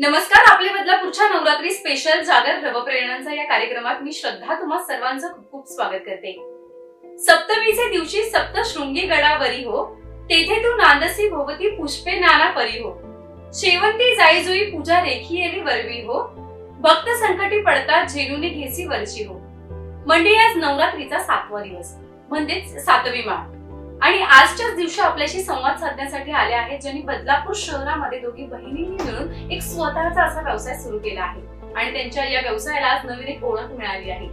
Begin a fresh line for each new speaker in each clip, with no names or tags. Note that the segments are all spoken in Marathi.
नमस्कार. आपल्या बदलापूरच्या नवरात्री स्पेशल जागर नवप्रेरणांचा या कार्यक्रमात मी श्रद्धा तुम्हा सर्वांचं खूप खूप स्वागत करते. सप्तमीचे दिवशी सप्तशृंगी गडावरी हो, तेथे तू नांदसी भोवती पुष्पे नाना परी हो. शेवंती जाईजुई पूजा रेखी येली वरवी हो, भक्त संकटी पडता झेलूने घेसी वरची हो. म्हणजे आज नवरात्रीचा 7वा दिवस म्हणजेच 7वी माळ आणि आजच्याच दिवशी आपल्याशी संवाद साधण्यासाठी आले आहेत ज्यांनी बदलापूर शहरामध्ये दोघी बहिणींनी मिळून एक स्वतःचा असा व्यवसाय सुरू केला आहे आणि त्यांच्या या व्यवसायाला आज नवीन एक ओळख मिळाली आहे.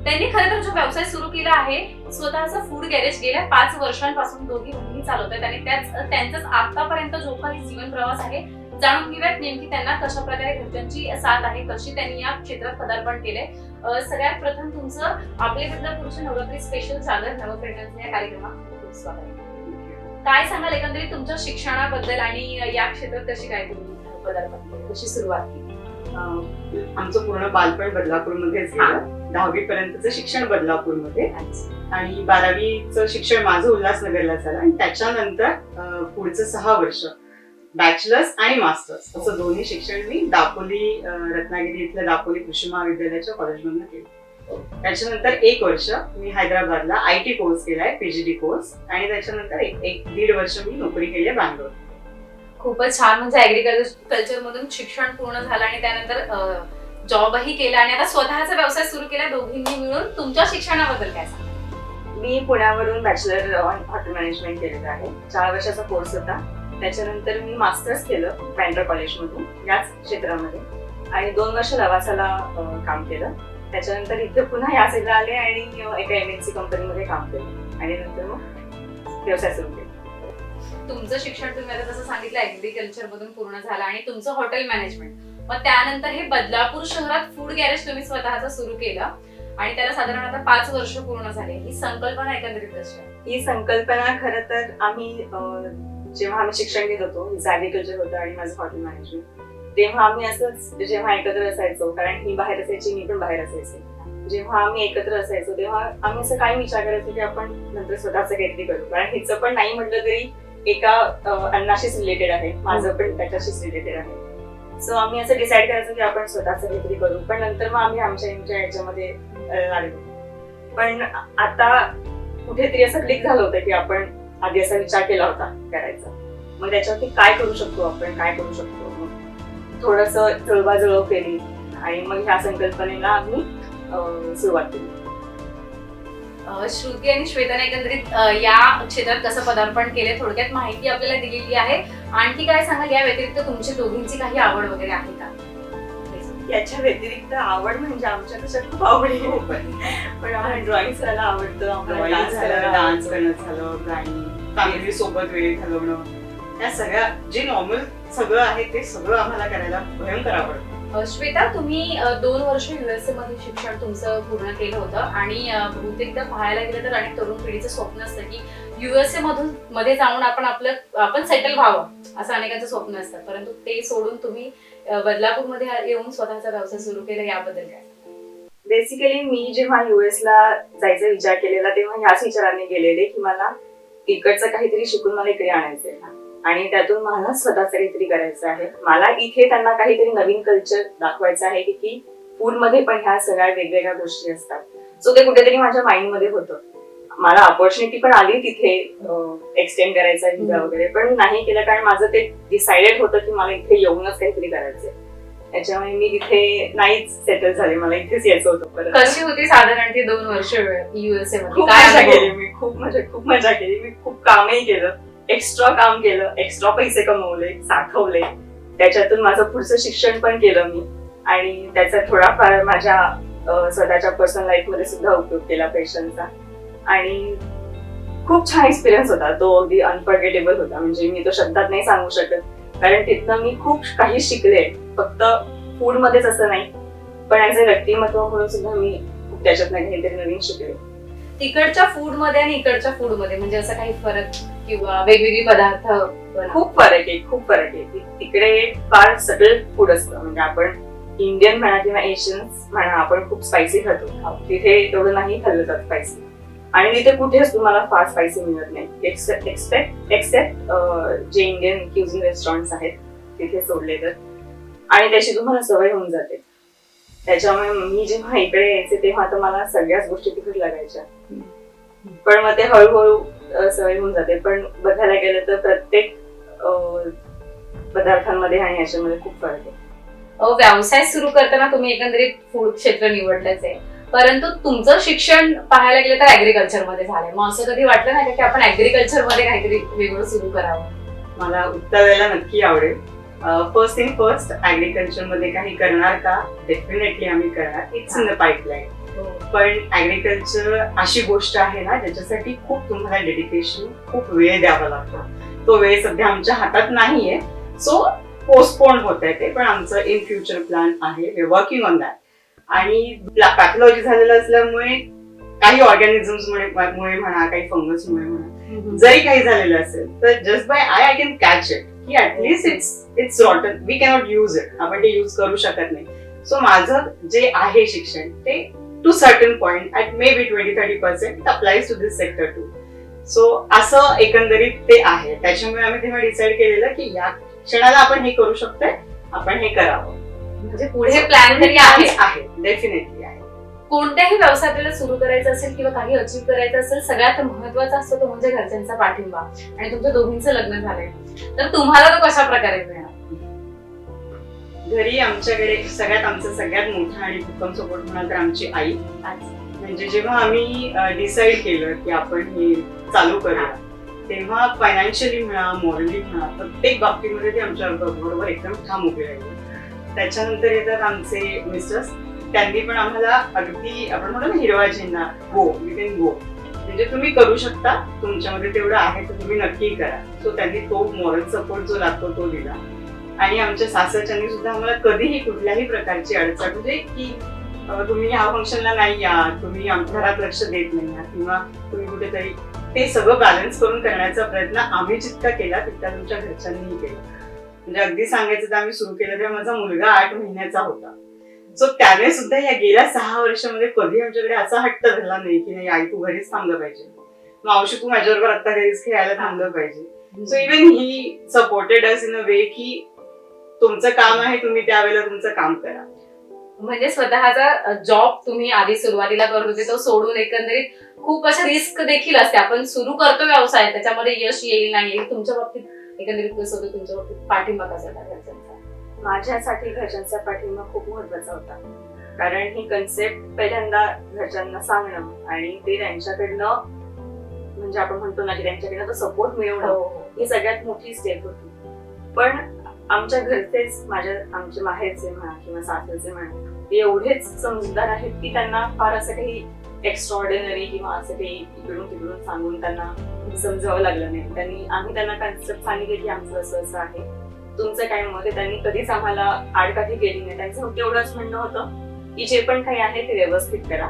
त्यांनी खरं तर जो व्यवसाय सुरू केला आहे स्वतःचं फूड गॅरेज गेल्या 5 वर्षांपासून दोघी बहिणी चालवतात आणि त्यांचाच आतापर्यंत जो काही जीवन प्रवास आहे जाणून घेऊयात नेमकी त्यांना कशा प्रकारे घरच्यांची साथ आहे, कशी त्यांनी या क्षेत्रात पदार्पण केले. सगळ्यात प्रथम तुमचं आपले बदलापूरच्या नवरात्री स्पेशल जागर नवप्रेरणांच्या या कार्यक्रमात खूप स्वागत आहे. काय सांगाल एकंदरीत तुमच्या शिक्षणाबद्दल आणि या क्षेत्रात कशी काय तुम्ही पदार्पण केले, कशी सुरुवात केली?
आमचं पूर्ण बालपण बदलापूरमध्येच गेलं. 10वी पर्यंतचं शिक्षण बदलापूरमध्ये आणि 12वीचं शिक्षण माझं उल्हासनगरला झालं आणि त्याच्यानंतर पुढचं 6 वर्ष बॅचलर्स आणि मास्टर्स असं दोन्ही शिक्षण मी दापोली रत्नागिरी इथल्या दापोली कृषी महाविद्यालयाच्या कॉलेजमधून केलं. त्याच्यानंतर 1 वर्ष मी हैदराबादला IT कोर्स केलाय, PGD कोर्स, आणि त्याच्यानंतर एक दीड वर्ष मी नोकरी केली आहे बँगलोर.
खूपच छान. म्हणजे ऍग्रीकल्चर मधून शिक्षण पूर्ण झालं आणि त्यानंतर जॉबही केला आणि आता स्वतःचा व्यवसाय सुरू केला दोघींनी मिळून. तुमच्या शिक्षणाबद्दल काय सांगा?
मी पुण्यावरून बॅचलर ऑन हॉटेल मॅनेजमेंट केलेलं आहे. 4 वर्षाचा कोर्स होता. त्याच्यानंतर मी मास्टर्स केलं बँड्रा कॉलेजमधून याच क्षेत्रामध्ये आणि 2 वर्ष लवासाला काम केलं. त्याच्यानंतर इथे पुन्हा या साईडला आले आणि एका MNC कंपनीमध्ये काम केलं आणि नंतर मग व्यवसाय सुरू केला.
तुमचं शिक्षण तुम्ही आता जसं सांगितलं ऍग्रीकल्चर मधून पूर्ण झालं आणि तुमचं हॉटेल मॅनेजमेंट, मग त्यानंतर हे बदलापूर शहरात फूड गॅरेज तुम्ही स्वतःचं सुरू केलं आणि त्याला साधारण आता 5 वर्ष पूर्ण झाले. ही संकल्पना एकंदरीत कशी आहे?
ही संकल्पना खरं तर आम्ही जेव्हा आम्ही शिक्षण घेत होतो, हिचं ऍग्रीकल्चर होतं आणि माझं हॉटेल मॅनेजमेंट, तेव्हा आम्ही असंच जेव्हा एकत्र असायचो, कारण ही बाहेर असायची मी पण बाहेर असायचे, जेव्हा आम्ही एकत्र असायचो तेव्हा आम्ही असं काही विचार करायचो की आपण नंतर स्वतःचं काहीतरी करू, कारण हिचं पण नाही म्हटलं तरी एका अन्नाशीच रिलेटेड आहे, माझं पण त्याच्याशीच रिलेटेड आहे. सो आम्ही असं डिसाईड करायचो की आपण स्वतःचं काहीतरी करू, पण नंतर मग आम्ही आमच्या याच्यामध्ये लागलो. पण आता कुठेतरी असं क्लिक झालं होतं की आपण आधी असा विचार केला होता करायचा, मग त्याच्यावरती काय करू शकतो, आपण काय करू शकतो, थोडस जुळवाजुळव केली आणि मग ह्या संकल्पनेला आम्ही सुरुवात केली.
श्रुती आणि श्वेताने एकंदरीत या क्षेत्रात कसं पदार्पण केले थोडक्यात माहिती आपल्याला दिलेली आहे. आणखी काय सांगाल या व्यतिरिक्त तुमची दोघींची काही आवड वगैरे आहे का?
याच्या व्यतिरिक्त आवड म्हणजे आमच्या तशा खूप आवडी आहे, पण आम्हाला ड्रॉइंग करायला आवडतं, आम्हाला डान्स करणं झालं, गाणी, फॅमिली सोबत वेळ घालवणं, या सगळ्या जे नॉर्मल सगळं आहे ते सगळं आम्हाला करायला भयंकर आवडतं.
श्वेता, तुम्ही 2 वर्ष USA मध्ये शिक्षण तुमचं पूर्ण केलं होतं आणि बहुतेकदा पाहायला गेलं तर अनेक तरुण पिढीचं स्वप्न असतं की USA मध्ये जाऊन आपण सेटल व्हावं, असं अनेकांचं स्वप्न असतं, परंतु ते सोडून तुम्ही बदलापूरमध्ये येऊन स्वतःचा व्यवसाय सुरू केला, याबद्दल काय?
बेसिकली मी जेव्हा US ला जायचा विचार केलेला तेव्हा ह्याच विचाराने गेलेले की मला इकडचं काहीतरी शिकून मला इकडे आणायचंय आणि त्यातून मला स्वतःच काहीतरी करायचं आहे. मला इथे त्यांना काहीतरी नवीन कल्चर दाखवायचं आहे की फूड मध्ये पण ह्या सगळ्या वेगवेगळ्या गोष्टी असतात. सो ते कुठेतरी माझ्या माइंड मध्ये होतं. मला ऑपॉर्च्युनिटी पण आली तिथे एक्सटेंड करायचा व्हिसा वगैरे, पण नाही केलं कारण माझं ते डिसाइडेड होतं की मला इथे येऊनच काहीतरी करायचंय. त्याच्यामुळे मी तिथे नाहीच सेटल झाले, मला इथेच यायचं होतं.
कशी होती साधारण ती 2 वर्ष USA मध्ये?
खूप मजा केली मी, खूप मजा केली मी. खूप कामही केलं, एक्स्ट्रा काम केलं, एक्स्ट्रा पैसे कमवले, साठवले, त्याच्यातून माझं पुढचं शिक्षण पण केलं मी आणि त्याचा थोडाफार माझ्या स्वतःच्या पर्सनल लाईफ मध्ये सुद्धा उपयोग केला पैशांचा आणि खूप छान एक्सपिरियन्स होता तो. अगदी अनफॉर्गेटेबल होता, म्हणजे मी तो शब्दात नाही सांगू शकत, कारण तिथनं मी खूप काही शिकले. फक्त फूड मध्येच असं नाही, पण ऍज अ व्यक्तिमत्व म्हणून सुद्धा मी खूप त्याच्यातनं काहीतरी नवीन शिकले.
तिकडच्या फूड मध्ये आणि इकडच्या फूड मध्ये म्हणजे असं काही फरक किंवा वेगवेगळे पदार्थ?
खूप फरक आहे. तिकडे फार सगळं फूड असतं, म्हणजे आपण इंडियन म्हणा किंवा एशियन्स म्हणा, आपण खूप स्पायसी खातो. तिथे एवढं नाही खाल्लं जात स्पायसी आणि तिथे कुठेच तुम्हाला फार स्पायसी मिळत नाही, एक्सेप्ट जे इंडियन क्युझिन रेस्टॉरंट्स आहेत तिथे सोडले तर. आणि त्याची तुम्हाला सवय होऊन जाते. त्याच्यामुळे मी जेव्हा इकडे यायचे तेव्हा तर मला सगळ्याच गोष्टी तिखट लागायच्या, पण मग ते हळूहळू सवय होऊन जाते. पण बघायला गेलं तर प्रत्येक पदार्थांमध्ये आणि याच्यामध्ये खूप फरक आहे.
व्यवसाय सुरू करताना तुम्ही एकंदरीत फूड क्षेत्र निवडलंच आहे, परंतु तुमचं शिक्षण पाहायला गेलं तर ऍग्रिकल्चर मध्ये झालंय. मग असं कधी वाटलं नाही का की आपण ऍग्रिकल्चर मध्ये काहीतरी वेगळं सुरू करावं?
मला उत्तर द्यायला नक्की आवडेल. फर्स्ट थिंग फर्स्ट, ऍग्रिकल्चर मध्ये काही करणार का? डेफिनेटली आम्ही करणार. It's in the pipeline. पण ऍग्रिकल्चर अशी गोष्ट आहे ना ज्याच्यासाठी खूप तुम्हाला डेडिकेशन, खूप वेळ द्यावा लागतो. तो वेळ सध्या आमच्या हातात नाहीये, सो पोस्टपोन होत आहे ते. पण आमचं इन फ्युचर प्लॅन आहे. We working on that. आणि पॅथॉलॉजी झालेलं असल्यामुळे काही ऑर्गॅनिझम्स मुळे म्हणा, काही फंगस मुळे म्हणा, जरी काही झालेलं असेल तर just by I can catch it, की at least it's rotten, we cannot use it, आपण ते यूज करू शकत नाही. सो माझं जे आहे शिक्षण ते to certain point at may be 20-30% it applies to this sector too. So असं एकंदरीत ते आहे. त्याच्यामुळे आम्ही तेव्हा डिसाईड केलेलं की या क्षणाला आपण हे करू शकतोय, आपण हे करावं.
म्हणजे पुढे प्लॅन तरी आहे.
डेफिनेटली आहे.
कोणत्याही व्यवसाय आपल्याला सुरू करायचा असेल किंवा काही अचीव करायचं असेल, सगळ्यात महत्वाचा असतो तो म्हणजे घरच्यांचा पाठिंबा. आणि तुमच्या दोघींचं लग्न झालंय, तर तुम्हाला तो कशा प्रकारे मिळणार?
घरी आमच्याकडे आमचं सगळ्यात मोठं आणि भक्कम सपोर्ट म्हणाल तर आमची आई. म्हणजे जेव्हा आम्ही डिसाईड केलं की आपण हे चालू करूया, तेव्हा फायनान्शियली म्हणा, मॉरली म्हणा, प्रत्येक बाबतीमध्ये ते आमच्या बरोबर एकदम ठाम उभे राहिले. त्याच्यानंतर येतात आमचे मिस्टर्स. त्यांनी पण आम्हाला अगदी आपण म्हणतो ना हिरवा झेंडा, गो, यू कॅन गो, म्हणजे तुम्ही करू शकता, तुमच्यामध्ये तेवढं आहे तर तुम्ही नक्की करा. सो त्यांनी तो मॉरल सपोर्ट जो लागतो तो दिला. आणि आमच्या सासरच्यांनी सुद्धा आम्हाला कधीही कुठल्याही प्रकारची अडचण, म्हणजे की तुम्ही ह्या फंक्शनला नाही या, तुम्ही घरात लक्ष देत नाही या, किंवा तुम्ही कुठेतरी, ते सगळं बॅलन्स करून करण्याचा प्रयत्न आम्ही जितका केला तितका तुमच्या घरच्यांनीही केला. म्हणजे अगदी सांगायचं तर आम्ही सुरू केलं तेव्हा माझा मुलगा 8 महिन्याचा होता. सो त्याने सुद्धा या गेल्या 6 वर्षामध्ये कधी आमच्याकडे असा हट्ट धरला नाही की नाही आई तू घरीच थांबलं पाहिजे, मावशी तू माझ्याबरोबर आता घरीच खेळायला थांबलं पाहिजे. So even he supported us in a way की तुमचं काम आहे, तुम्ही त्यावेळेला तुमचं काम करा.
म्हणजे स्वतःचा जॉब तुम्ही आधी सुरुवातीला करत होते तो सोडून एकंदरीत खूप अशा रिस्क देखील असते. आपण सुरू करतो व्यवसाय, त्याच्यामध्ये यश येईल नाही येईल, तुमच्या बाबतीत एकंदरीत कसं होतं? तुमच्या बाबतीत पाठिंबा कसा होता घरच्यांचा?
माझ्यासाठी घरच्यांचा पाठिंबा खूप महत्वाचा होता, कारण ही कन्सेप्ट पहिल्यांदा घरच्यांना सांगणं आणि ते त्यांच्याकडनं, म्हणजे आपण म्हणतो ना की त्यांच्याकडनं तो सपोर्ट मिळवणं, ही सगळ्यात मोठी स्टेप होती. पण आमच्या घरचेच, आमचे माहेरचे म्हणा किंवा सासरचे म्हणा, ते एवढेच समजदार आहेत की त्यांना फार असं काही एक्स्ट्रॉर्डिनरी किंवा असं काही इकडून तिकडून सांगून त्यांना समजावं लागलं नाही. आम्ही त्यांना कन्सेप्ट सांगितले की आमचं असं असं आहे, तुमचं काय मत आहे. त्यांनी कधीच आम्हाला आडकाठी केली नाही. त्यांचं तेवढंच म्हणणं होतं की जे पण काही आहे ते व्यवस्थित करा,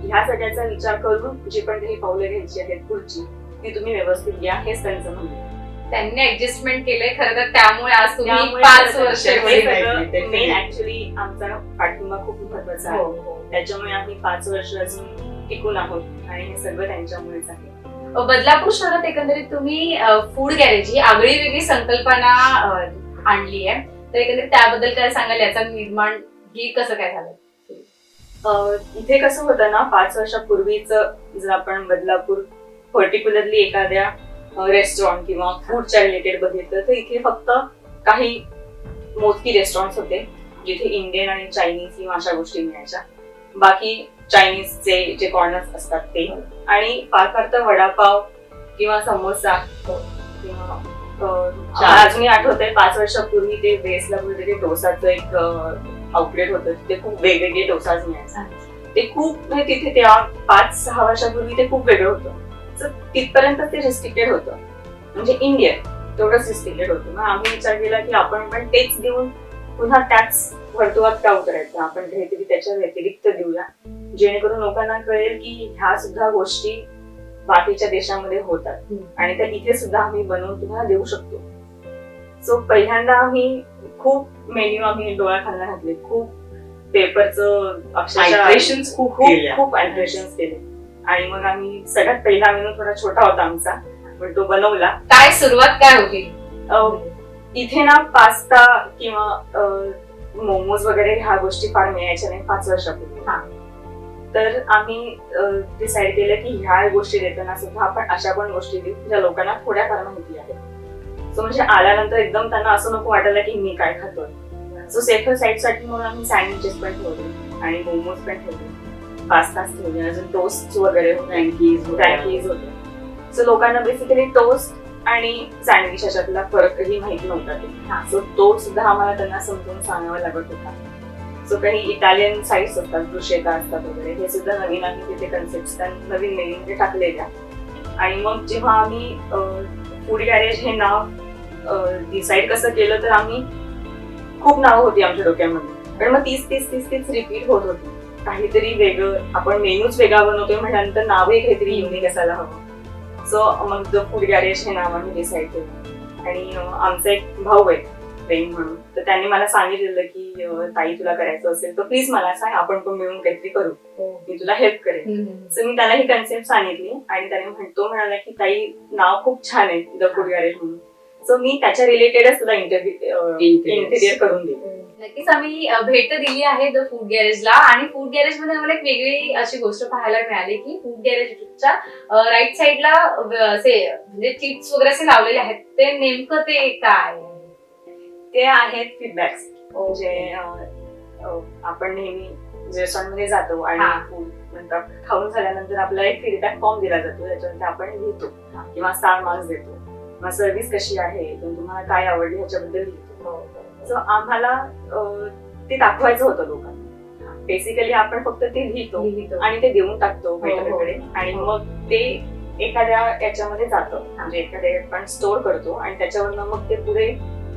ह्या सगळ्याचा विचार करून जी पण काही पावलं घ्यायची आहेत पुढची ती तुम्ही व्यवस्थित घ्या, हेच त्यांचं म्हणणं.
त्यांनी ऍडजस्टमेंट केलंय खरं तर, त्यामुळे आज तुम्ही 5 वर्ष
मेन ऍक्च्युली आमचा पाठिंबा खूप महत्वाचा आहे. त्याच्यामुळे आम्ही 5 वर्ष अजून टिकून आहोत आणि हे सगळं त्यांच्यामुळेच आहे.
बदलापूर शहरात एकंदरीत तुम्ही फूड गॅरेज ही आगळी वेगळी संकल्पना आणली आहे, तर एकंदरीत त्याबद्दल काय सांगाल? याचा निर्माण ही कसं काय झालं?
इथे कसं होतं ना, 5 वर्षापूर्वीच जर आपण बदलापूर पर्टिक्युलरली एखाद्या रेस्टॉरंट किंवा फूडच्या रिलेटेड बघितलं तर इथे फक्त काही मोजकी रेस्टॉरंट होते जिथे इंडियन आणि चायनीज किंवा अशा गोष्टी मिळायच्या. बाकी चायनीजचे जे कॉर्नर्स असतात ते, आणि फार फार तर वडापाव किंवा समोसा किंवा अजूनही आठवतंय 5 वर्षापूर्वी ते वेस्टला कुठे डोसाचं एक आउटलेट होतं, तिथे खूप वेगवेगळे डोसाज मिळायचे. ते खूप, तिथे त्या 5-6 वर्षापूर्वी ते खूप वेगळं होतं. तिथपर्यंत ते रिस्ट्रिक्टेड होतं, म्हणजे इंडियन तेवढंच रिस्ट्रिक्टेड होतं. मग आम्ही विचार केला की आपण पण तेच देऊन पुन्हा त्याच वर्तुळात का उतरायचं, आपण काहीतरी त्याच्या व्यतिरिक्त देऊया, जेणेकरून लोकांना कळेल की ह्या सुद्धा गोष्टी बाकीच्या देशामध्ये होतात आणि त्या इथे सुद्धा आम्ही बनवून तुम्हाला देऊ शकतो. सो पहिल्यांदा आम्ही खूप मेन्यू आम्ही डोळ्याखालना घातले, खूप पेपरचं अक्षरशः खूप अल्ट्रेशन्स केले. आणि मग आम्ही सगळ्यात पहिला मेनू थोडा छोटा होता आमचा, पण तो बनवला.
काय सुरुवात काय होती?
इथे ना पास्ता किंवा मोमोज वगैरे ह्या गोष्टी फार मिळायच्या नाही 5 वर्षापूर्वी. तर आम्ही डिसाईड केलं की ह्या गोष्टी देताना सुद्धा आपण अशा पण गोष्टी देऊ ज्या लोकांना थोड्याफार माहिती आहेत. सो म्हणजे आल्यानंतर एकदम त्यांना असं नको वाटायला की मी काय खातोय. सो सेफर साईड साठी म्हणून आम्ही सँडविचेस पण ठेवले आणि मोमोज पण ठेवले, पास्ताच ठेवले, अजून टोस्ट वगैरे फ्रँकीज होते. सो लोकांना बेसिकली टोस्ट आणि सँडविच ह्याच्यातला फरकही माहिती नव्हता. सो तो सुद्धा आम्हाला त्यांना समजून सांगावा लागत होता. सो काही इटालियन साईट्स असतात, ब्रुशेटा असतात वगैरे, हे सुद्धा नवीन आम्ही तिथे कन्सेप्ट नवीन नवीन टाकलेल्या. आणि मग जेव्हा आम्ही फूड गॅरेज हे नाव डिसाईड कसं केलं, तर आम्ही खूप नावं होती आमच्या डोक्यामध्ये, पण मग तीच रिपीट होत होती. काहीतरी वेगळं, आपण मेनूच वेगळा बनवतोय म्हटल्यानंतर नावही काहीतरी युनिक असायला हवं. सो मग द फूड गॅरेज हे नाव आम्ही डिसाईड केलं. आणि आमचा एक भाऊ आहे प्रेम म्हणून, तर त्यांनी मला सांगितलेलं की ताई तुला करायचं असेल तर प्लीज मला सांग, आपण पण मिळून काहीतरी करू, मी तुला हेल्प करेन. सो मी त्याला ही कन्सेप्ट सांगितली आणि त्याने तो म्हणाला की ताई नाव खूप छान आहे द फूड गॅरेज म्हणून. सो मी त्याच्या रिलेटेडच तुला इंटेरियर करून दिली.
नक्कीच आम्ही भेट दिली आहे द फूड गॅरेजला. आणि फूड गॅरेज मध्ये मला एक वेगळी अशी गोष्ट पाहायला मिळाली की फूड गॅरेजच्या राईट साईडला असे म्हणजे चिप्स वगैरे असे लावलेले आहेत, ते नेमकं ते काय?
ते आहेत फीडबॅक्स. म्हणजे आपण नेहमी रेस्टॉरंट मध्ये जातो आणि फूड म्हणतात खाऊन झाल्यानंतर आपल्याला एक फीडबॅक फॉर्म दिला जातो, त्याच्यानंतर आपण लिहितो किंवा स्टार मार्क्स देतो, किंवा सर्व्हिस कशी आहे, तुम्हाला काय आवडली ह्याच्याबद्दल लिहितो. सो आम्हाला ते दाखवायचं होतं लोकांना. बेसिकली आपण फक्त ते लिहितो आणि ते देऊन टाकतो वेटरकडे, आणि मग ते एखाद्या याच्यामध्ये जातं, म्हणजे एखाद्या आपण स्टोर करतो आणि त्याच्यावरनं मग ते पुढे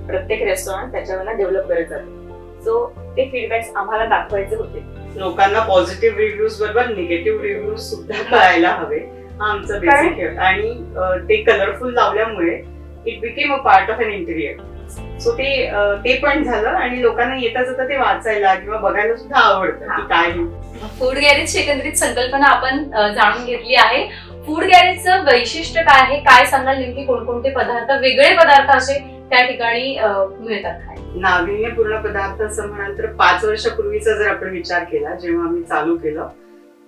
प्रत्येक रेस्टॉरंट त्याच्यावरनं डेव्हलप करत जातं. सो ते फीडबॅक्स आम्हाला दाखवायचे होते.
लोकांना पॉझिटिव्ह रिव्ह्यूज बरोबर निगेटिव्ह रिव्ह्यूज सुद्धा कळायला हवे, हा आमचा बेसिक आहे. आणि ते कलरफुल लावल्यामुळे it became a part of an interior. So ते पण झालं आणि लोकांना येता जाता ते वाचायला किंवा बघायला सुद्धा आवडतं की काय.
फूड गॅरेजची एकंदरीत संकल्पना आपण जाणून घेतली आहे. फूड गॅरेजचं वैशिष्ट्य काय आहे, काय सांगाल, नेमके कोणकोणते पदार्थ, वेगळे पदार्थ असे त्या ठिकाणी मिळतात काय?
नाविन्यपूर्ण पदार्थ असं म्हणाल तर 5 वर्षापूर्वीचा जर आपण विचार केला, जेव्हा आम्ही चालू केलं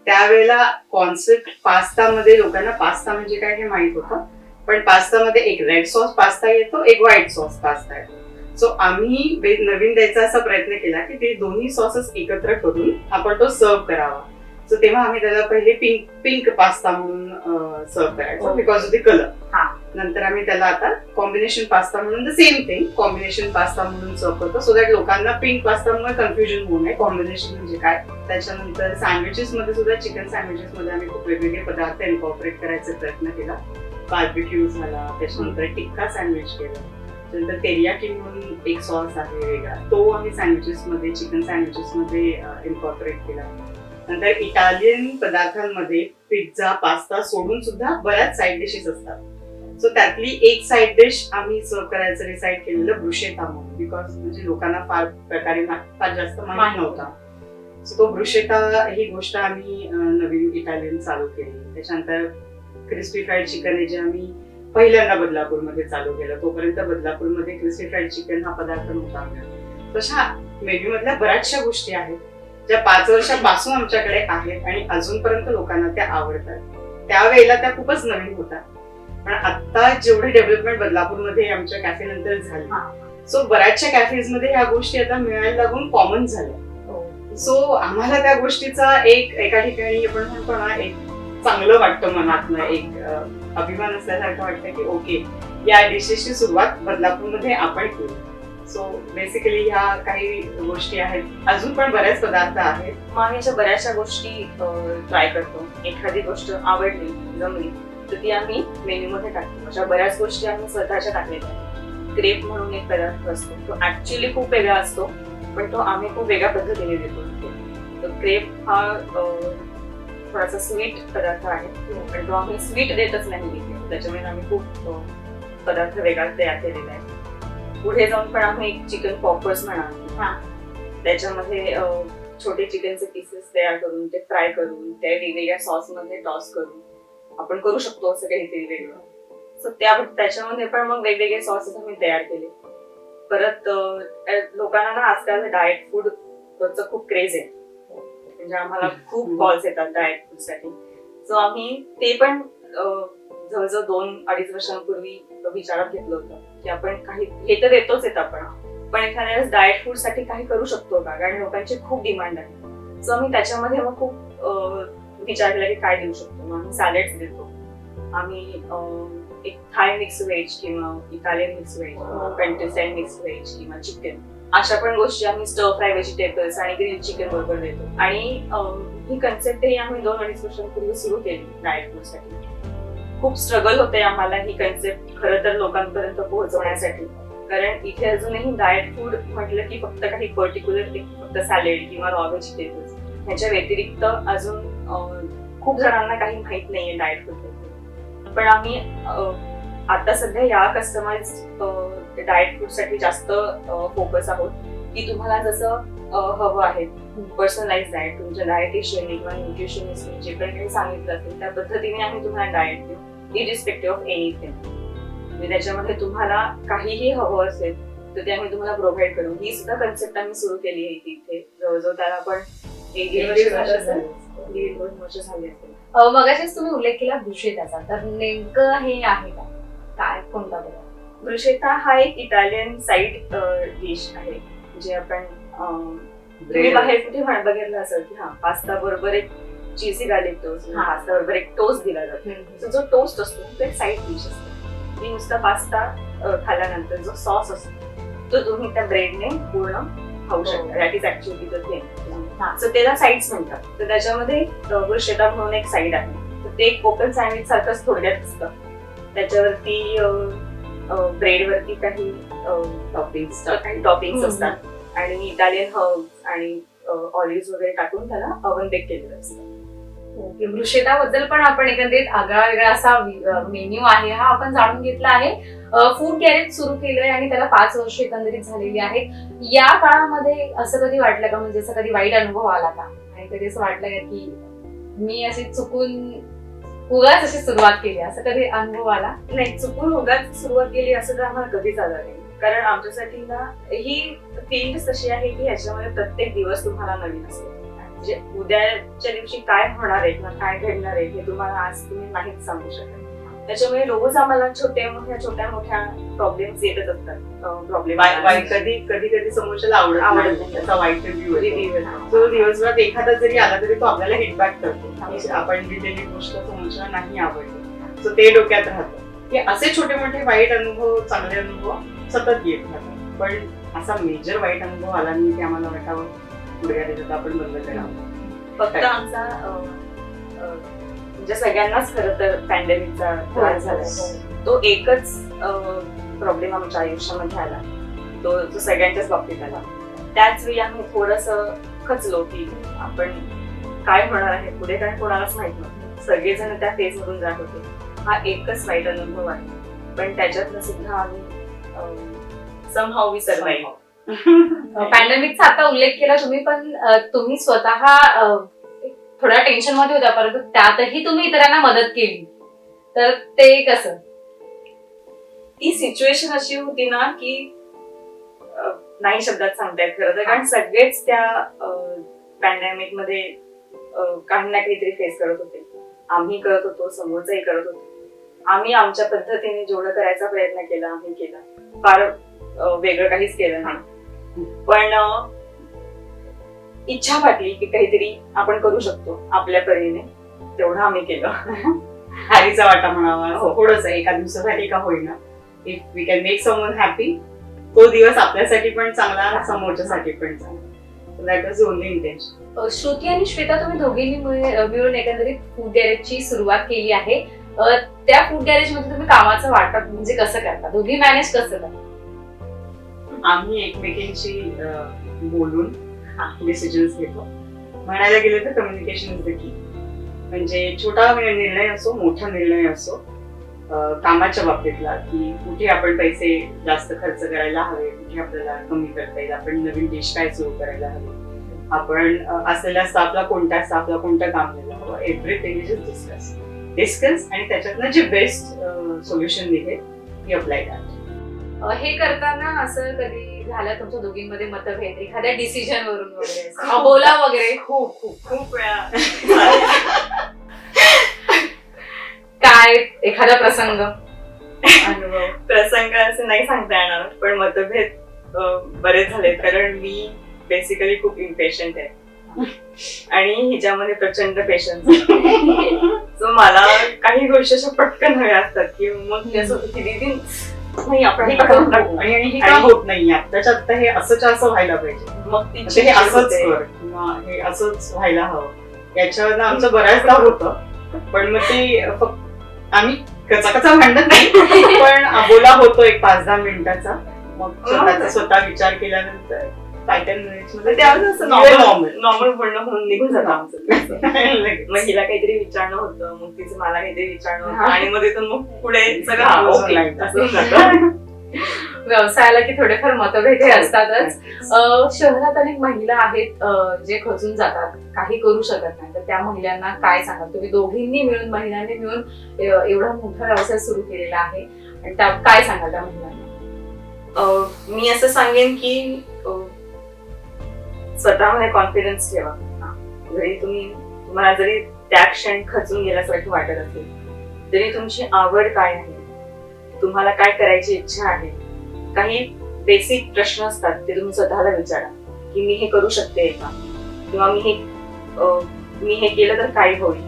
त्यावेळेला कॉन्सेप्ट पास्तामध्ये, लोकांना पास्ता म्हणजे काय हे माहित होतं, पण पास्तामध्ये एक रेड सॉस पास्ता येतो, एक व्हाईट सॉस पास्ता येतो. सो आम्ही नवीन द्यायचा असा प्रयत्न केला की ते दोन्ही सॉसेस एकत्र करून आपण तो सर्व करावा. सो तेव्हा आम्ही त्याला पहिले पिंक पास्ता म्हणून सर्व करायचो बिकॉज ऑफ द कलर. नंतर आम्ही त्याला आता कॉम्बिनेशन पास्ता म्हणून the same thing combination pasta म्हणून सर्व करतो, सो दॅट लोकांना पिंक पास्तामुळे कन्फ्युजन होऊ नये कॉम्बिनेशन म्हणजे काय. त्याच्यानंतर सँडविचेस मध्ये सुद्धा, चिकन सँडविचेस मध्ये आम्ही खूप वेगवेगळे पदार्थ इनकॉर्पोरेट करायचा प्रयत्न केला. बार्बिक्यू झाला, त्याच्यानंतर टिक्का सँडविच केलं, त्यानंतर तेरियाकी म्हणून एक सॉस आहे वेगळा, तो आम्ही सँडविचेस मध्ये, चिकन सँडविचेस मध्ये इनकॉर्पोरेट केला. नंतर इटालियन पदार्थांमध्ये पिझ्झा, पास्ता सोडून सुद्धा बऱ्याच साईड डिशेस असतात. सो त्यातली एक साईड डिश आम्ही सर्व करायचं डिसाईड केलेलं ब्रुशेटा म्हणून, बिकॉज म्हणजे लोकांना फार जास्त माहिती नव्हता. सो तो ब्रुशेटा ही गोष्ट आम्ही नवीन इटालियन चालू केली. त्याच्यानंतर क्रिस्पी फ्राईड चिकन आहे जे आम्ही पहिल्यांदा बदलापूरमध्ये चालू केलं. तोपर्यंत बदलापूरमध्ये क्रिस्पी फ्राईड चिकन हा पदार्थ नव्हता मिळत. तशा मेन्यू मधल्या बऱ्याचशा गोष्टी आहेत ज्या 5 वर्षापासून आमच्याकडे आहेत आणि अजूनपर्यंत लोकांना त्या आवडतात. त्यावेळेला त्या खूपच नवीन होत्या, पण आता जेवढे डेव्हलपमेंट बदलापूरमध्ये आमच्या कॅफे नंतर झाली, सो बऱ्याचशा कॅफेज मध्ये ह्या गोष्टी आता मिळायला लागून कॉमन झाल्या. सो आम्हाला त्या गोष्टीचा एका ठिकाणी आपण म्हणतो ना, एक चांगलं वाटतं मनातनं, एक अभिमान असल्यासारखं वाटतं की ओके, या डिशेसची सुरुवात बदलापूरमध्ये आपण केली. सो बेसिकली ह्या काही गोष्टी आहेत. अजून पण बरेच पदार्थ आहेत.
मग आम्ही अशा बऱ्याचशा गोष्टी ट्राय करतो. एखादी गोष्ट आवडली, जमली तर ती आम्ही मेन्यू मध्ये टाकतो. अशा बऱ्याच गोष्टी आम्ही स्वतःच्या टाकलेल्या आहेत. क्रेप म्हणून एक पदार्थ असतो, तो ऍक्च्युअली खूप वेगळा असतो, पण तो आम्ही खूप वेगळ्या पद्धतीने देतो. तर क्रेप हा थोडासा स्वीट पदार्थ आहे, पण तो आम्ही स्वीट देतच नाही, त्याच्यामुळे आम्ही खूप पदार्थ वेगळा तयार केलेला आहे. पुढे जाऊन पण आम्ही एक चिकन पॉपर्स म्हणा, त्याच्यामध्ये छोटे चिकनचे पीसेस तयार करून ते फ्राय करून त्या वेगवेगळ्या सॉस मध्ये टॉस करून आपण करू शकतो असं काहीतरी वेगळं. सो त्याच्यामध्ये पण मग वेगवेगळे सॉसेस आम्ही तयार केले. परत लोकांना ना आजकाल डाएट फूड खूप क्रेज आहे. म्हणजे आम्हाला खूप कॉल्स येतात डाएट फूड साठी. सो आम्ही ते पण जवळजवळ 2-2.5 वर्षांपूर्वी विचारात घेतलं होतं की आपण काही, हे तर देतोच येत आपण, पण एखाद्या वेळेस डाएट फूड साठी काही करू शकतो का, कारण लोकांची खूप डिमांड आहे. सो आम्ही त्याच्यामध्ये मग खूप विचार केला की काय देऊ शकतो. मग आम्ही सॅलेड्स देतो, आम्ही एक थाय मिक्स व्हेज किंवा इटालियन मिक्स व्हेज किंवा कंट्रीसाइड मिक्स व्हेज किंवा चिकन, अशा पण गोष्टी आम्ही स्टर फ्राय व्हेजिटेबल्स आणि ग्रिल चिकन बरोबर देतो. आणि ही कन्सेप्ट ही आम्ही 2-2.5 वर्षांपूर्वी सुरू केली डाएट फूड साठी. खूप स्ट्रगल होते आम्हाला ही कन्सेप्ट खरं तर लोकांपर्यंत पोहोचवण्यासाठी, कारण इथे अजूनही डाएट फूड म्हटलं की फक्त काही पर्टिक्युलर फक्त सॅलेड किंवा रॉ व्हेजिटेबल्स, ह्याच्या व्यतिरिक्त अजून खूप जणांना काही माहित नाहीये डाएट फूड. पण आम्ही आता सध्या या कस्टमाइज डाएट फूड साठी जास्त फोकस आहोत की तुम्हाला जसं हवं आहे पर्सनलाइज डाएट, तुमच्या डाएटिशियनने किंवा न्यूट्रिशनिस्टने जे पण काही सांगितलं असेल त्या पद्धतीने आम्ही तुम्हाला डाएट देऊ, इरिस्पेक्टिव्ह ऑफ एनिथिंग. म्हणजे त्याच्यामध्ये तुम्हाला काहीही हवं असेल तर ते आम्ही तुम्हाला प्रोव्हाइड करू. ही सुद्धा कन्सेप्ट आम्ही सुरू केली आहे इथे. जवळजवळ त्याला आपण 1-1.5 वर्ष झाले असेल, 1.5-2 वर्ष झाली असेल.
मगाशीच तुम्ही उल्लेख केला ब्रुशेटाचा, तर नेमकं हे आहे का, काय, कोणता बरं?
ब्रुशेटा हा एक इटालियन साईड डिश आहे, जे आपण तुम्ही बाहेर कुठे बघितलं असेल की पास्ता बरोबर एक चीजी गार्लिक टोस्ट, पास्ता बरोबर एक टोस्ट दिला जातो. जो टोस्ट असतो तो एक साईड डिश असते. ती नुसता पास्ता खाल्ल्यानंतर जो सॉस असतो तो तुम्ही त्या ब्रेडने पूर्ण खाऊ शकता. That is actually the thing. So त्याला साईड्स म्हणतात. तर त्याच्यामध्ये ब्रुशेटा म्हणून एक साईड आहे. तर ते एक कोकण सँडविच सारखंच थोडक्यात असतं. त्याच्यावरती ब्रेडवरती काही टॉपिंग्स असतात आणि इटालियन हर्ब्स आणि ऑलिव्ह वगैरे टाकून त्याला ओव्हन बेक केलेलं असतं.
ओके, ब्रुशेटा बद्दल पण आपण एकंदरीत आगळा वेगळा असा मेन्यू आहे हा आपण जाणून घेतला आहे. फूड गॅरेज सुरू केलंय आणि त्याला 5 वर्ष एकंदरीत झालेली आहेत. या काळामध्ये असं कधी वाटलं का, म्हणजे असं कधी वाईट अनुभव आला का, आणि कधी असं वाटलं का की मी अशी चुकून उगाच अशी सुरुवात केली, असं कधी अनुभव आला?
नाही, चुकून उगाच सुरुवात केली असं तर आम्हाला कधीच आलं नाही. कारण आमच्यासाठी ना ही फील्ड तशी आहे की ह्याच्यामध्ये प्रत्येक दिवस तुम्हाला नवीन असेल. म्हणजे उद्याच्या दिवशी काय होणार आहे किंवा काय घडणार आहे हे तुम्हाला आज तुम्ही नाहीच सांगू शकत. त्याच्यामुळे रोज आम्हाला छोट्या मोठ्या प्रॉब्लेम्स येतच असतात. प्रॉब्लेम
कधी कधी समोरच्याला आवडत नाही, त्याचा वाईट रिव्ह्यू. तो दिवसभरात एखादा जरी आला तरी तो आपल्याला हिटबॅक करतो, आपण दिलेली गोष्ट समोरच्याला नाही आवडली. सो ते डोक्यात राहतं की असे छोटे मोठे वाईट अनुभव, चांगले अनुभव सतत येत राहतात. पण असा मेजर वाईट अनुभव आला नाही की आम्हाला वाटावं पुढे त्याच्यात आपण बंद करावं.
फक्त आमचा म्हणजे सगळ्यांनाच खरं तर पॅन्डेमिकचा त्रास झाला. तो एकच प्रॉब्लेम आमच्या आयुष्यामध्ये आला, तो सगळ्यांच्याच बाबतीत आला. त्याच वेळी आम्ही थोडंसं खचलो की आपण काय होणार आहे पुढे, काय कोणालाच माहित नव्हतं. सगळेजण त्या फेज मधून जात होते. हा एकच वाईट अनुभव आहे, पण त्याच्यातनं सुद्धा आम्ही समहाऊ वी सर्वाइव्ह.
पॅन्डेमिकचा आता उल्लेख केला तुम्ही, पण तुम्ही स्वतः थोड्या टेन्शन मध्ये होत्या, परंतु त्यातही तुम्ही इतरांना मदत केली, तर ते कसं?
ती सिच्युएशन अशी होती ना की नाही शब्दात सांगता येत खरं तर, कारण सगळेच त्या पॅन्डेमिक मध्ये काही ना काहीतरी फेस करत होते. आम्ही करत होतो, समोरचंही करत होतो. आम्ही आमच्या पद्धतीने जेवढं करायचा प्रयत्न केला आम्ही केला. फार वेगळं काहीच केलं नाही, पण इच्छा वाटली की काहीतरी आपण करू शकतो आपल्या परीने, तेवढं आम्ही केलं.
हॅरीचा वाटा म्हणावा थोडंसं, एका दिवसासाठी का होईना. If we can make someone happy, तो दिवस आपल्यासाठी पण चांगला, समोरच्यासाठी पण चांगला. That was only intention.
Shruti आणि श्वेता, तुम्ही दोघींनी मिळून एकंदरीत फूड गॅरेजची सुरुवात केली आहे. त्या फूड गॅरेज मध्ये तुम्ही कामाचं वाटप म्हणजे कसं करता, दोघी मॅनेज कसं करता?
आम्ही एकमेकींशी बोलून डिसिजन्स घेतो. म्हणायला गेलं तर कम्युनिकेशन इज द की. म्हणजे छोटा निर्णय असो, मोठा निर्णय असो, कामाच्या बाबतीतला, की कुठे आपण पैसे जास्त खर्च करायला हवे, कुठे आपल्याला कमी करता येईल, आपण नवीन डिश काय सुरू करायला हवी, आपण असलेल्या स्टाफला कोणतं काम द्यायला हवं, एव्हरीथिंग इज डिस्कस आणि त्याच्यातनं जे बेस्ट सोल्युशन निघेल वी अप्लाय दॅट.
हे करताना असं कधी झालं तुमच्या दोघींमध्ये मतभेद एखाद्या डिसिजन वरून वगैरे असं? अबोला वगैरे
खूप खूप खूप वेळा
काय एखादा प्रसंग अनुभव?
प्रसंग असं नाही सांगता येणार, पण मतभेद बरेच झालेत, कारण मी बेसिकली खूप इम्पेशंट आहे आणि हिच्यामध्ये प्रचंड पेशन्स. सो मला काही गोष्टी अशा पटकन हव्या असतात की मग ते असं होतं की दीदी नाही आपण हे करून टाकू.
आणि हे का होत नाही आत्ताच्या आत्ता हे असंच असं व्हायला पाहिजे,
मग
म्हणजे
तिची
हे असंच
होते.
कर किंवा हे असंच व्हायला हवं. याच्यावर आमचं बऱ्याचदा होतं, पण मग ते फक्त आम्ही कचा भांडत नाही, पण बोला होतो एक 5-10 मिनिटाचा. मग स्वतःचा स्वतः विचार केल्यानंतर 5-10 मिनिट्स मध्ये
त्यावेळेस असं
नॉर्मल
नॉर्मल बोलणं होऊन निघून जातं आमचं. मग हिला काहीतरी विचारणं होतं, मग तिचं मला काहीतरी विचारणं होतं, आणि मग तिथून मग पुढे सगळं
हा,
ओके
okay.
असं जातं.
व्यवसायाला की थोडेफार मतभेद हे असतातच. शहरात अनेक महिला आहेत जे खचून जातात, काही करू शकत नाही, तर त्या महिलांना काय सांगाल तुम्ही? दोघींनी मिळून, महिलांनी मिळून एवढा मोठा व्यवसाय सुरू केलेला आहे, आणि त्या काय सांगाल त्या महिलांना?
मी असं सांगेन की स्वतःमध्ये कॉन्फिडन्स ठेवा. जरी तुम्हाला जरी त्या क्षण खचून गेल्यासारखं वाटत असेल, तरी तुमची आवड काय आहे, तुम्हाला काय करायची इच्छा आहे, काही बेसिक प्रश्न असतात ते तुम्ही स्वतःला विचारा की मी हे करू शकते का, किंवा मी हे केलं तर काय होईल.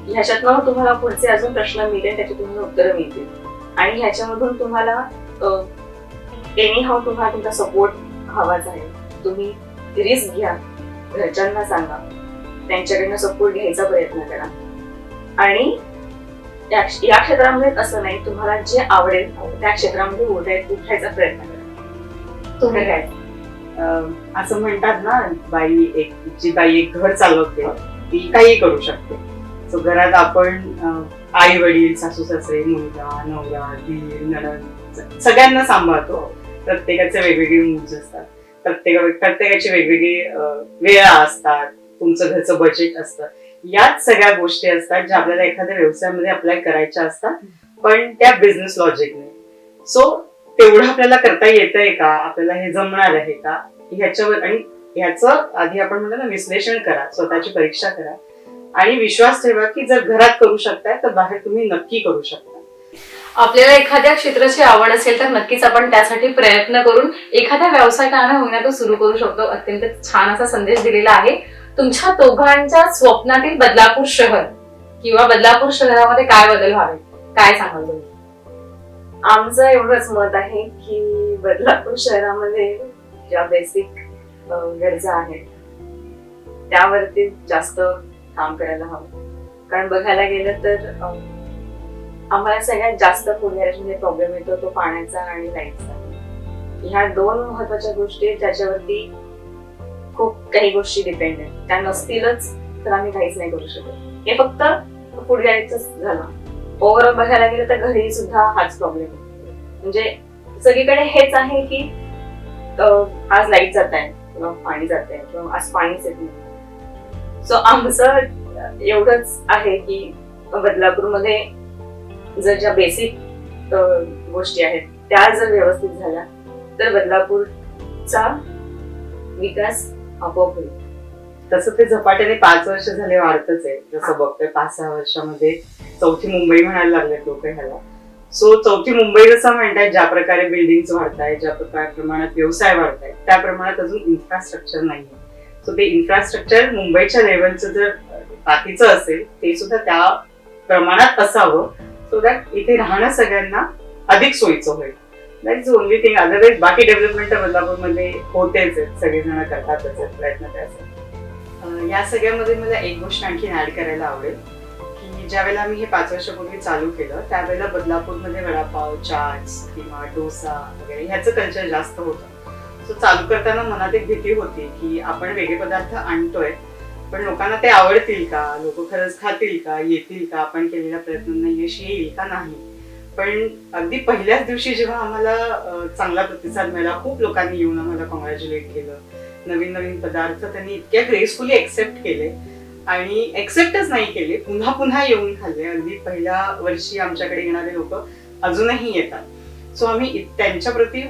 ह्याच्यातनं तुम्हाला पुढचे अजून प्रश्न मिळतील, त्याची तुम्हाला उत्तरं मिळतील, आणि ह्याच्यामधून तुम्हाला एनी हाऊ तुम्हाला तुमचा सपोर्ट हवाच आहे. तुम्ही रिस्क घ्या, घरच्यांना सांगा, त्यांच्याकडनं सपोर्ट घ्यायचा प्रयत्न करा, आणि या क्षेत्रामध्ये असं नाही, तुम्हाला जे आवडेल त्या क्षेत्रामध्ये उठायचा प्रयत्न करा.
तुम्ही काय?
असं म्हणतात ना, जी बाई एक घर चालवते ती काही करू शकते. सो घरात आपण आई वडील, सासू सासरे, मुलगा, नवरा, दीर, नणंद सगळ्यांना सांभाळतो. प्रत्येकाचे वेगवेगळे मूड्स असतात, प्रत्येकाची वेगवेगळी वेळा असतात, तुमचं घरचं बजेट असतं. याच सगळ्या गोष्टी असतात ज्या आपल्याला एखाद्या व्यवसायामध्ये अप्लाय करायच्या असतात, पण त्या बिझनेस लॉजिकने. सो तेवढं आपल्याला करता येतंय का, आपल्याला हे जमणार आहे का, ह्याच्यावर, आणि ह्याचं आधी आपण म्हणतो ना, विश्लेषण करा, स्वतःची परीक्षा करा, आणि विश्वास ठेवा की जर घरात करू शकताय तर बाहेर तुम्ही नक्की करू शकता.
आपल्याला एखाद्या क्षेत्राची आवड असेल तर नक्कीच आपण त्यासाठी प्रयत्न करून एखाद्या व्यवसाय का न होईना तो सुरू करू शकतो. अत्यंत छान असा संदेश दिलेला आहे. तुमच्या दोघांच्या स्वप्नातील बदलापूर शहर किंवा बदलापूर शहरामध्ये काय बदल व्हावे, काय सांगाल तुम्ही?
आमचं एवढंच मत आहे की बदलापूर शहरामध्ये ज्या बेसिक गरजा आहेत त्यावरती जास्त काम करायला हवं. कारण बघायला गेलं तर आम्हाला सगळ्यात जास्त फूड गॅरेजमध्ये प्रॉब्लेम येतो तो पाण्याचा आणि लाईटचा. ह्या 2 महत्वाच्या गोष्टी ज्याच्यावरती खूप काही गोष्टी डिपेंड आहेत. त्या नसतीलच तर आम्ही काहीच नाही करू शकत. हे फक्त फूड गॅरेजच झालं. ओव्हरऑल बघायला गेलं तर घरी सुद्धा हाच प्रॉब्लेम आहे. म्हणजे सगळीकडे हेच आहे की आज लाईट जात आहे किंवा पाणी जात आहे किंवा आज पाणीच येत नाही. सो आमचं एवढंच आहे की बदलापूरमध्ये जर ज्या बेसिक गोष्टी आहेत त्या जर व्यवस्थित झाल्या तर बदलापूरचा विकास आपोआप होईल.
तसं ते झपाट्याने 5 वर्ष झाले वाढतच आहे. जसं बघतोय 5-6 वर्षामध्ये 4थी मुंबई म्हणायला लागले लोक ह्याला. सो 4थी मुंबई जसं म्हणताय, ज्या प्रकारे बिल्डिंग वाढतायत, ज्या प्रमाणात व्यवसाय वाढतायत, त्या प्रमाणात अजून इन्फ्रास्ट्रक्चर नाहीये. सो ते इन्फ्रास्ट्रक्चर मुंबईच्या लेवलचं जर बाकीचं असेल ते सुद्धा त्या प्रमाणात असावं, सो दॅट इथे राहणं सगळ्यांना अधिक सोयीचं होईल. That is only thing. Otherwise बाकी डेव्हलपमेंट बदलापूरमध्ये होतेच आहेत, सगळेजण करतातच आहेत प्रयत्न त्यासाठी. या सगळ्यामध्ये मला एक गोष्ट आणखी ऍड करायला आवडेल की ज्यावेळेला आम्ही हे 5 वर्षापूर्वी चालू केलं त्यावेळेला बदलापूरमध्ये वडापाव, चाट्स किंवा डोसा वगैरे ह्याचं कल्चर जास्त होतं. सो चालू करताना मनात एक भीती होती की आपण वेगळे पदार्थ आणतोय, पण लोकांना ते आवडतील का, लोक खरंच खातील का, येतील का, आपण केलेल्या प्रयत्नांना यश येईल का नाही. पण अगदी पहिल्याच दिवशी जेव्हा आम्हाला चांगला प्रतिसाद मिळाला, खूप लोकांनी येऊन आम्हाला कॉंग्रॅच्युलेट केलं, नवीन नवीन पदार्थ त्यांनी इतक्या ग्रेसफुली एक्सेप्ट केले, आणि एक्सेप्टच नाही केले, पुन्हा पुन्हा येऊन खाल्ले. अगदी पहिल्या वर्षी आमच्याकडे येणारे लोक अजूनही येतात. सो आम्ही त्यांच्याप्रती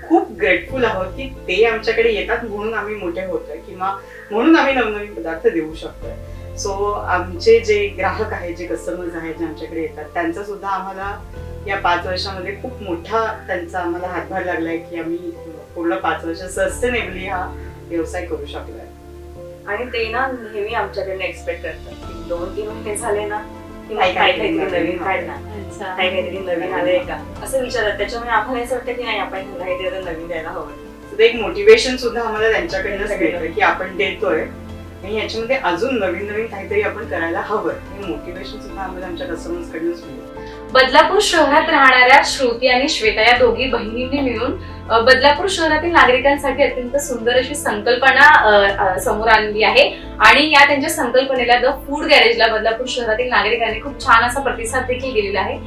खूप ग्रेटफुल आहोत की ते आमच्याकडे येतात म्हणून आम्ही मोठे होतोय किंवा म्हणून आम्ही नवनवीन पदार्थ देऊ शकतोय. सो आमचे जे ग्राहक आहेत, जे कस्टमर्स आहेत, जे आमच्याकडे येतात, त्यांचा सुद्धा आम्हाला या 5 वर्षामध्ये खूप मोठा त्यांचा आम्हाला हातभार लागलाय की आम्ही पूर्ण 5 वर्ष सस्टेनेबली हा व्यवसाय करू शकलोय.
आणि ते ना नेहमी आमच्याकडनं एक्सपेक्ट करतात की 2-3 महिने झाले ना की
काही
काहीतरी
काहीतरी
नवीन काढणार, काहीतरी नवीन आलंय का असं विचारतात. त्याच्यामुळे आम्हाला असं वाटतं की नाही, आपण ह्यांना काहीतरी आता नवीन द्यायला हवं.
So ते एक मोटिवेशन सुद्धा आम्हाला त्यांच्याकडनंच मिळतं की आपण देतोय आणि याच्यामध्ये अजून नवीन नवीन काहीतरी आपण करायला हवं. हे मोटिवेशन सुद्धा आम्हाला आमच्या कस्टमर्स कडनंच मिळतं.
बदलापूर शहरात राहणाऱ्या श्रुती आणि श्वेता या दोघी बहिणींनी मिळून बदलापूर शहरातील नागरिकांसाठी अत्यंत सुंदर अशी संकल्पना समोर आणली आहे आणि या त्यांच्या संकल्पनेला द फूड गॅरेजला बदलापूर शहरातील नागरिकांनी खूप छान असा प्रतिसाद देखील दिलेला आहे.